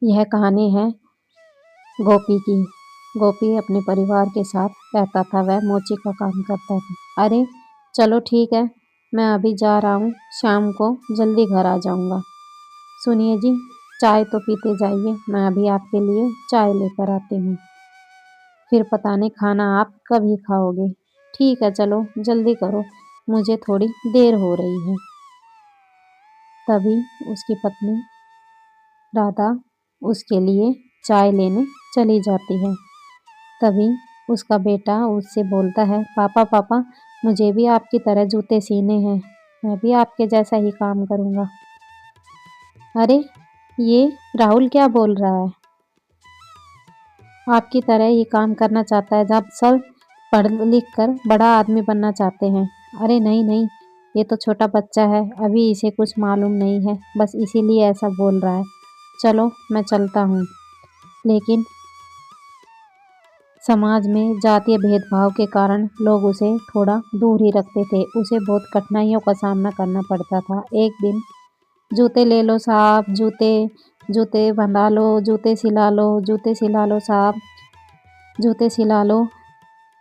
यह कहानी है गोपी की। गोपी अपने परिवार के साथ रहता था। वह मोची का काम करता था। अरे चलो ठीक है, मैं अभी जा रहा हूँ, शाम को जल्दी घर आ जाऊँगा। सुनिए जी, चाय तो पीते जाइए, मैं अभी आपके लिए चाय लेकर आती हूँ। फिर पता नहीं खाना आप कभी खाओगे। ठीक है चलो जल्दी करो, मुझे थोड़ी देर हो रही है। तभी उसकी पत्नी राधा उसके लिए चाय लेने चली जाती है। तभी उसका बेटा उससे बोलता है, पापा पापा, मुझे भी आपकी तरह जूते सीने हैं, मैं भी आपके जैसा ही काम करूँगा। अरे ये राहुल क्या बोल रहा है? आपकी तरह ही काम करना चाहता है, जब सब पढ़ लिख कर बड़ा आदमी बनना चाहते हैं। अरे नहीं नहीं, ये तो छोटा बच्चा है, अभी इसे कुछ मालूम नहीं है, बस इसीलिए ऐसा बोल रहा है। चलो मैं चलता हूँ। लेकिन समाज में जातीय भेदभाव के कारण लोग उसे थोड़ा दूर ही रखते थे। उसे बहुत कठिनाइयों का सामना करना पड़ता था। एक दिन, जूते ले लो साहब, जूते जूते बंधा लो, जूते सिला लो, जूते सिला लो साहब, जूते सिला लो।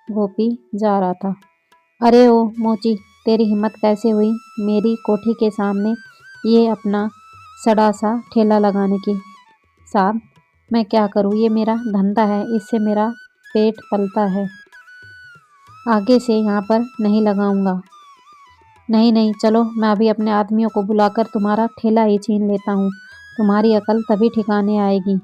गोपी जा रहा था। अरे ओ मोची, तेरी हिम्मत कैसे हुई मेरी कोठी के सामने ये अपना सड़ा सा ठेला लगाने की? साहब मैं क्या करूँ, ये मेरा धंधा है, इससे मेरा पेट पलता है, आगे से यहाँ पर नहीं लगाऊंगा। नहीं नहीं, चलो मैं अभी अपने आदमियों को बुलाकर तुम्हारा ठेला ही छीन लेता हूँ, तुम्हारी अकल तभी ठिकाने आएगी।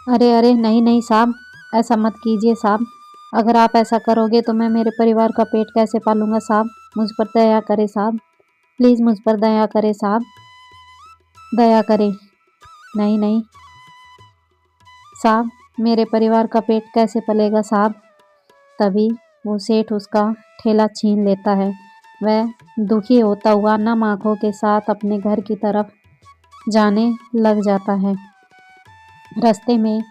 अरे अरे नहीं नहीं साहब, ऐसा मत कीजिए साहब, अगर आप ऐसा करोगे तो मैं मेरे परिवार का पेट कैसे पालूंगा साहब, मुझ पर दया करें साहब, प्लीज़ मुझ पर दया करें साहब, दया करें। नहीं नहीं साहब, मेरे परिवार का पेट कैसे पलेगा साहब। तभी वो सेठ उसका ठेला छीन लेता है। वह दुखी होता हुआ नम आंखों के साथ अपने घर की तरफ जाने लग जाता है। रास्ते में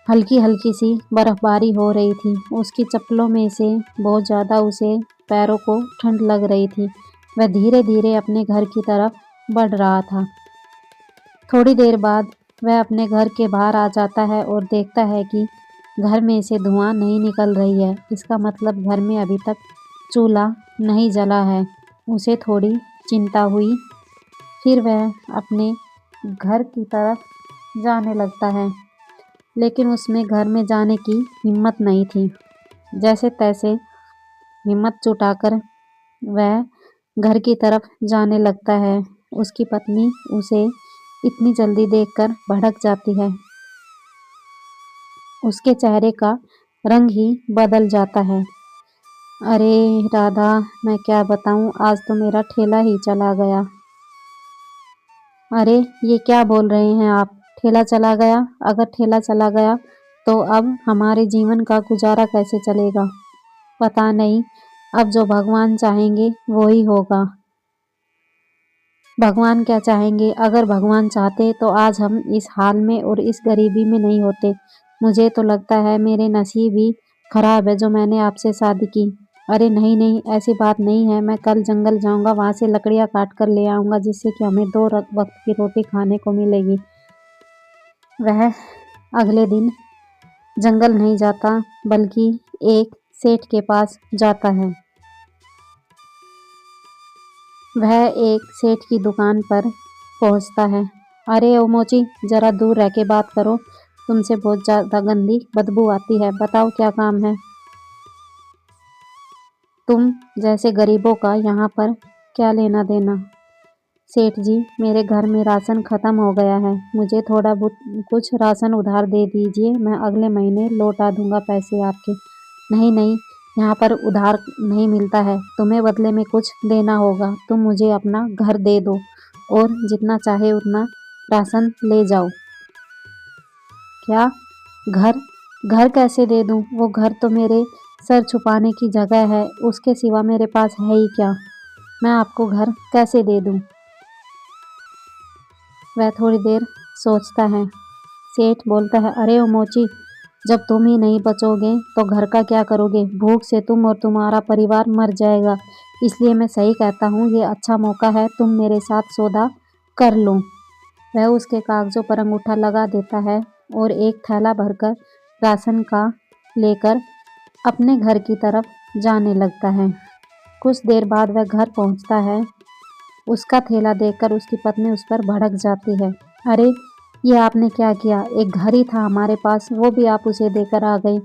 हल्की हल्की सी बर्फबारी हो रही थी। उसकी चप्पलों में से बहुत ज़्यादा उसे पैरों को ठंड लग रही थी। वह धीरे धीरे अपने घर की तरफ बढ़ रहा था। थोड़ी देर बाद वह अपने घर के बाहर आ जाता है और देखता है कि घर में से धुआं नहीं निकल रही है। इसका मतलब घर में अभी तक चूल्हा नहीं जला है। उसे थोड़ी चिंता हुई। फिर वह अपने घर की तरफ जाने लगता है, लेकिन उसमें घर में जाने की हिम्मत नहीं थी। जैसे तैसे हिम्मत जुटाकर वह घर की तरफ जाने लगता है। उसकी पत्नी उसे इतनी जल्दी देखकर भड़क जाती है। उसके चेहरे का रंग ही बदल जाता है। अरे राधा, मैं क्या बताऊं, आज तो मेरा ठेला ही चला गया। अरे ये क्या बोल रहे हैं आप, ठेला चला गया? अगर ठेला चला गया तो अब हमारे जीवन का गुजारा कैसे चलेगा? पता नहीं, अब जो भगवान चाहेंगे वो ही होगा। भगवान क्या चाहेंगे? अगर भगवान चाहते तो आज हम इस हाल में और इस गरीबी में नहीं होते। मुझे तो लगता है मेरे नसीब ही खराब है जो मैंने आपसे शादी की। अरे नहीं नहीं, ऐसी बात नहीं है, मैं कल जंगल जाऊंगा, वहां से लकड़ियां काट कर ले आऊंगा, जिससे कि हमें दो वक्त की रोटी खाने को मिलेगी। वह अगले दिन जंगल नहीं जाता, बल्कि एक सेठ के पास जाता है। वह एक सेठ की दुकान पर पहुंचता है। अरे ओ मोची, जरा दूर रह के बात करो, तुमसे बहुत ज़्यादा गंदी बदबू आती है, बताओ क्या काम है? तुम जैसे गरीबों का यहाँ पर क्या लेना देना? सेठ जी, मेरे घर में राशन ख़त्म हो गया है, मुझे थोड़ा बहुत कुछ राशन उधार दे दीजिए, मैं अगले महीने लौटा दूंगा पैसे आपके। नहीं नहीं, यहाँ पर उधार नहीं मिलता है, तुम्हें बदले में कुछ देना होगा। तुम मुझे अपना घर दे दो और जितना चाहे उतना राशन ले जाओ। क्या? घर? घर कैसे दे दूँ? वो घर तो मेरे सर छुपाने की जगह है, उसके सिवा मेरे पास है ही क्या? मैं आपको घर कैसे दे दूँ? वह थोड़ी देर सोचता है। सेठ बोलता है, अरे ओ मोची, जब तुम ही नहीं बचोगे तो घर का क्या करोगे? भूख से तुम और तुम्हारा परिवार मर जाएगा। इसलिए मैं सही कहता हूँ, ये अच्छा मौका है, तुम मेरे साथ सौदा कर लो। वह उसके कागजों पर अंगूठा लगा देता है और एक थैला भरकर राशन का लेकर अपने घर की तरफ जाने लगता है। कुछ देर बाद वह घर पहुंचता है। उसका थैला देखकर उसकी पत्नी उस पर भड़क जाती है। अरे, ये आपने क्या किया? एक घर ही था हमारे पास, वो भी आप उसे देकर आ गई।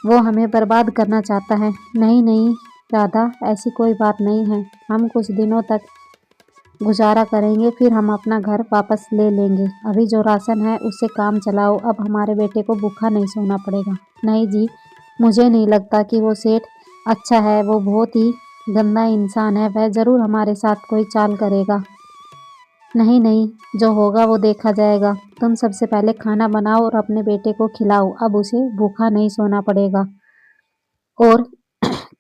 वो हमें बर्बाद करना चाहता है। नहीं नहीं राधा, ऐसी कोई बात नहीं है। हम कुछ दिनों तक गुजारा करेंगे, फिर हम अपना घर वापस ले लेंगे। अभी जो राशन है उससे काम चलाओ, अब हमारे बेटे को भूखा नहीं सोना पड़ेगा। नहीं जी, मुझे नहीं लगता कि वो सेठ अच्छा है। वो बहुत ही गंदा इंसान है। वह ज़रूर हमारे साथ कोई चाल करेगा। नहीं नहीं, जो होगा वो देखा जाएगा। तुम सबसे पहले खाना बनाओ और अपने बेटे को खिलाओ। अब उसे भूखा नहीं सोना पड़ेगा। और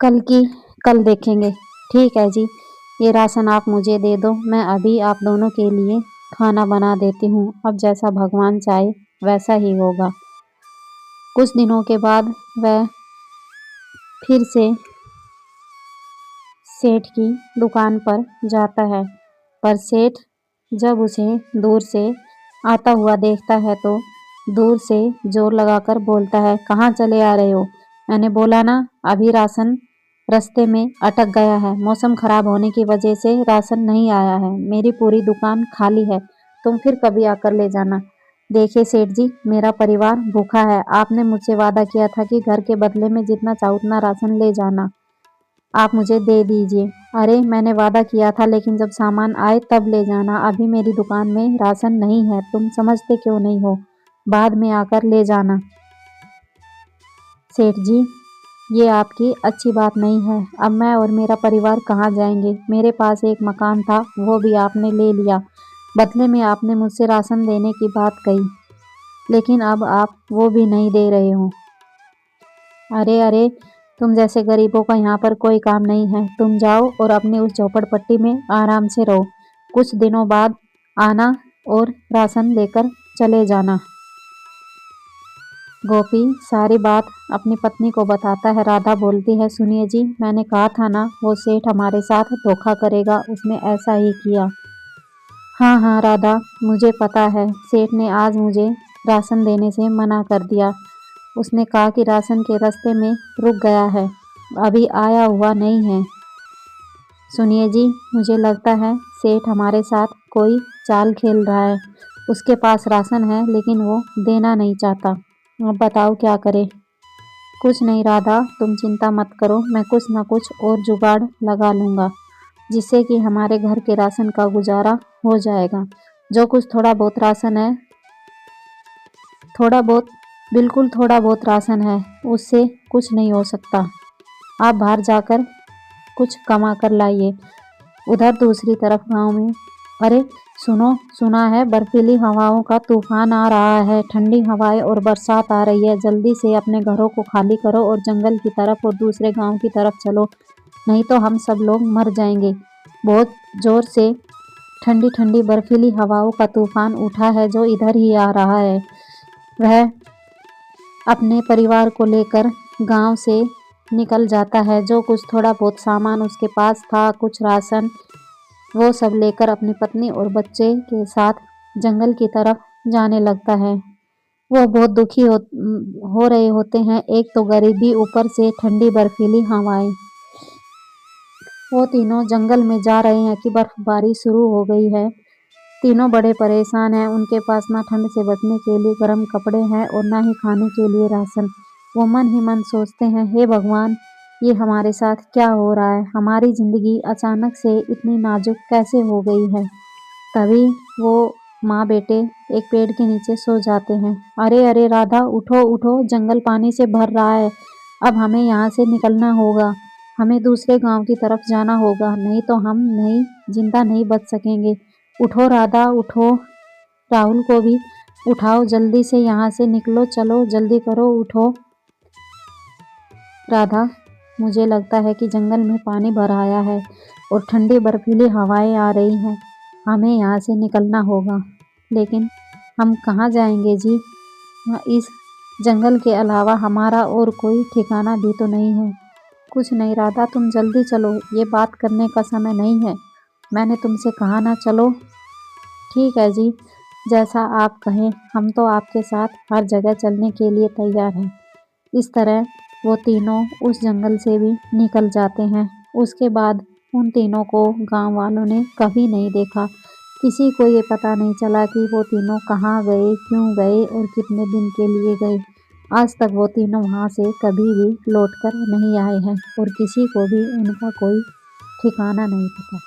कल की कल देखेंगे। ठीक है जी, ये राशन आप मुझे दे दो, मैं अभी आप दोनों के लिए खाना बना देती हूँ। अब जैसा भगवान चाहे वैसा ही होगा। कुछ दिनों के बाद वह फिर से सेठ की दुकान पर जाता है, पर सेठ जब उसे दूर से आता हुआ देखता है तो दूर से जोर लगाकर बोलता है, कहाँ चले आ रहे हो? मैंने बोला ना, अभी राशन रास्ते में अटक गया है। मौसम खराब होने की वजह से राशन नहीं आया है। मेरी पूरी दुकान खाली है, तुम फिर कभी आकर ले जाना। देखिए सेठ जी, मेरा परिवार भूखा है। आपने मुझसे वादा किया था कि घर के बदले में जितना चाहो उतना राशन ले जाना। आप मुझे दे दीजिए। अरे, मैंने वादा किया था, लेकिन जब सामान आए तब ले जाना। अभी मेरी दुकान में राशन नहीं है। तुम समझते क्यों नहीं हो? बाद में आकर ले जाना। सेठ जी, ये आपकी अच्छी बात नहीं है। अब मैं और मेरा परिवार कहाँ जाएंगे? मेरे पास एक मकान था, वो भी आपने ले लिया। बदले में आपने मुझसे राशन देने की बात कही, लेकिन अब आप वो भी नहीं दे रहे हो। अरे अरे, तुम जैसे गरीबों का यहाँ पर कोई काम नहीं है। तुम जाओ और अपनी उस झोपड़पट्टी में आराम से रहो। कुछ दिनों बाद आना और राशन लेकर चले जाना। गोपी सारी बात अपनी पत्नी को बताता है। राधा बोलती है, सुनिए जी, मैंने कहा था ना, वो सेठ हमारे साथ धोखा करेगा। उसने ऐसा ही किया। हाँ हाँ राधा, मुझे पता है। सेठ ने आज मुझे राशन देने से मना कर दिया। उसने कहा कि राशन के रास्ते में रुक गया है, अभी आया हुआ नहीं है। सुनिए जी, मुझे लगता है सेठ हमारे साथ कोई चाल खेल रहा है। उसके पास राशन है, लेकिन वो देना नहीं चाहता। अब बताओ क्या करे? कुछ नहीं राधा, तुम चिंता मत करो। मैं कुछ ना कुछ और जुगाड़ लगा लूँगा, जिससे कि हमारे घर के राशन का गुजारा हो जाएगा। जो कुछ थोड़ा बहुत राशन है, थोड़ा बहुत, बिल्कुल थोड़ा बहुत राशन है, उससे कुछ नहीं हो सकता। आप बाहर जाकर कुछ कमा कर लाइए। उधर दूसरी तरफ गांव में, अरे सुनो, सुना है बर्फीली हवाओं का तूफान आ रहा है। ठंडी हवाएं और बरसात आ रही है। जल्दी से अपने घरों को खाली करो और जंगल की तरफ और दूसरे गांव की तरफ चलो, नहीं तो हम सब लोग मर जाएंगे। बहुत जोर से ठंडी ठंडी बर्फीली हवाओं का तूफान उठा है, जो इधर ही आ रहा है। वह अपने परिवार को लेकर गांव से निकल जाता है। जो कुछ थोड़ा बहुत सामान उसके पास था, कुछ राशन, वो सब लेकर अपनी पत्नी और बच्चे के साथ जंगल की तरफ जाने लगता है। वो बहुत दुखी हो रहे होते हैं। एक तो गरीबी, ऊपर से ठंडी बर्फीली हवाएं। वो तीनों जंगल में जा रहे हैं कि बर्फबारी शुरू हो गई है। तीनों बड़े परेशान हैं। उनके पास ना ठंड से बचने के लिए गर्म कपड़े हैं और ना ही खाने के लिए राशन। वो मन ही मन सोचते हैं, हे भगवान, ये हमारे साथ क्या हो रहा है? हमारी जिंदगी अचानक से इतनी नाजुक कैसे हो गई है? तभी वो माँ बेटे एक पेड़ के नीचे सो जाते हैं। अरे अरे राधा, उठो उठो, जंगल पानी से भर रहा है। अब हमें यहाँ से निकलना होगा। हमें दूसरे गांव की तरफ जाना होगा, नहीं तो हम नहीं जिंदा नहीं बच सकेंगे। उठो राधा, उठो। राहुल को भी उठाओ, जल्दी से यहाँ से निकलो, चलो जल्दी करो, उठो। राधा, मुझे लगता है कि जंगल में पानी भर आया है और ठंडी बर्फीली हवाएं आ रही हैं। हमें यहाँ से निकलना होगा, लेकिन हम कहाँ जाएंगे जी? इस जंगल के अलावा हमारा और कोई ठिकाना भी तो नहीं है। कुछ नहीं राधा, तुम जल्दी चलो, ये बात करने का समय नहीं है। मैंने तुमसे कहा ना, चलो। ठीक है जी, जैसा आप कहें, हम तो आपके साथ हर जगह चलने के लिए तैयार हैं। इस तरह वो तीनों उस जंगल से भी निकल जाते हैं। उसके बाद उन तीनों को गाँव वालों ने कभी नहीं देखा। किसी को ये पता नहीं चला कि वो तीनों कहाँ गए, क्यों गए और कितने दिन के लिए गए। आज तक वो तीनों वहाँ से कभी भी लौट कर नहीं आए हैं और किसी को भी उनका कोई ठिकाना नहीं पता।